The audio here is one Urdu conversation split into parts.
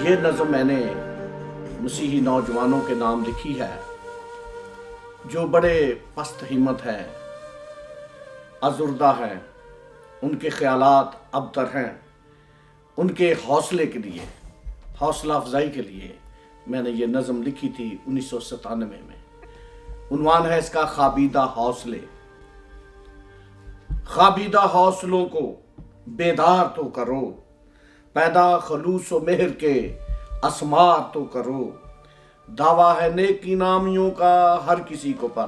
یہ نظم میں نے مسیحی نوجوانوں کے نام لکھی ہے جو بڑے پست ہمت ہیں، ازردہ ہیں، ان کے خیالات ابتر ہیں۔ ان کے حوصلے کے لیے، حوصلہ افزائی کے لیے میں نے یہ نظم لکھی تھی 1997 میں۔ عنوان ہے اس کا خوابیدہ حوصلے۔ خوابیدہ حوصلوں کو بیدار تو کرو، پیدا خلوص و مہر کے اسمار تو کرو۔ دعویٰ ہے نیک نامیوں کا ہر کسی کو پر،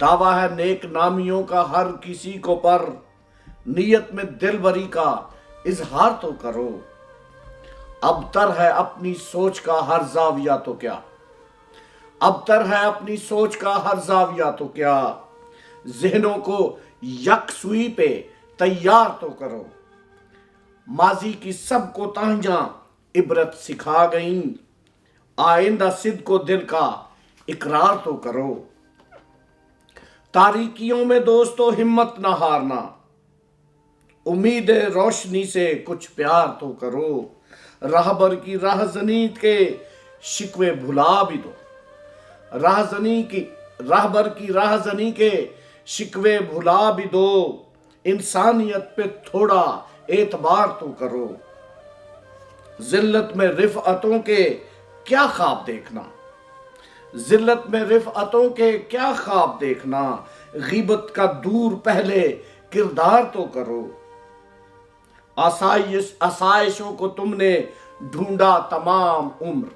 دعویٰ ہے نیک نامیوں کا ہر کسی کو پر۔ نیت میں دل بری کا اظہار تو کرو۔ ابتر ہے اپنی سوچ کا ہر زاویہ تو کیا، ابتر ہے اپنی سوچ کا ہر زاویہ تو کیا۔ ذہنوں کو یکسوئی پہ تیار تو کرو۔ ماضی کی سب کو تانجاں عبرت سکھا گئیں، آئندہ صدق و دل کا اقرار تو کرو۔ تاریکیوں میں دوستو ہمت نہ ہارنا، امید روشنی سے کچھ پیار تو کرو۔ راہبر کی راہزنی کے شکوے بھلا بھی دو، راہبر کی راہزنی کے شکوے بھلا بھی دو۔ انسانیت پہ تھوڑا اعتبار تو کرو۔ ذلت میں رفعتوں کے کیا خواب دیکھنا، ذلت میں رفعتوں کے کیا خواب دیکھنا۔ غیبت کا دور پہلے کردار تو کرو۔ آسائشوں کو تم نے ڈھونڈا تمام عمر،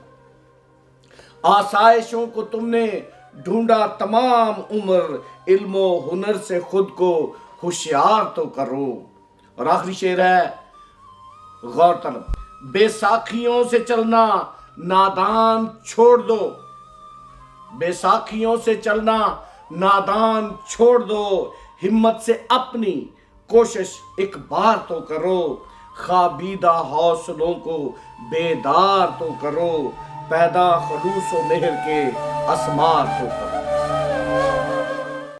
آسائشوں کو تم نے ڈھونڈا تمام عمر۔ علم و ہنر سے خود کو ہوشیار تو کرو۔ اور آخری شعر ہے غور طلب۔ بے ساکھیوں سے چلنا نادان چھوڑ دو، بے ساکھیوں سے چلنا نادان چھوڑ دو۔ ہمت سے اپنی کوشش ایک بار تو کرو۔ خوابیدہ حوصلوں کو بیدار تو کرو، پیدا خلوص و مہر کے اسمار تو کرو۔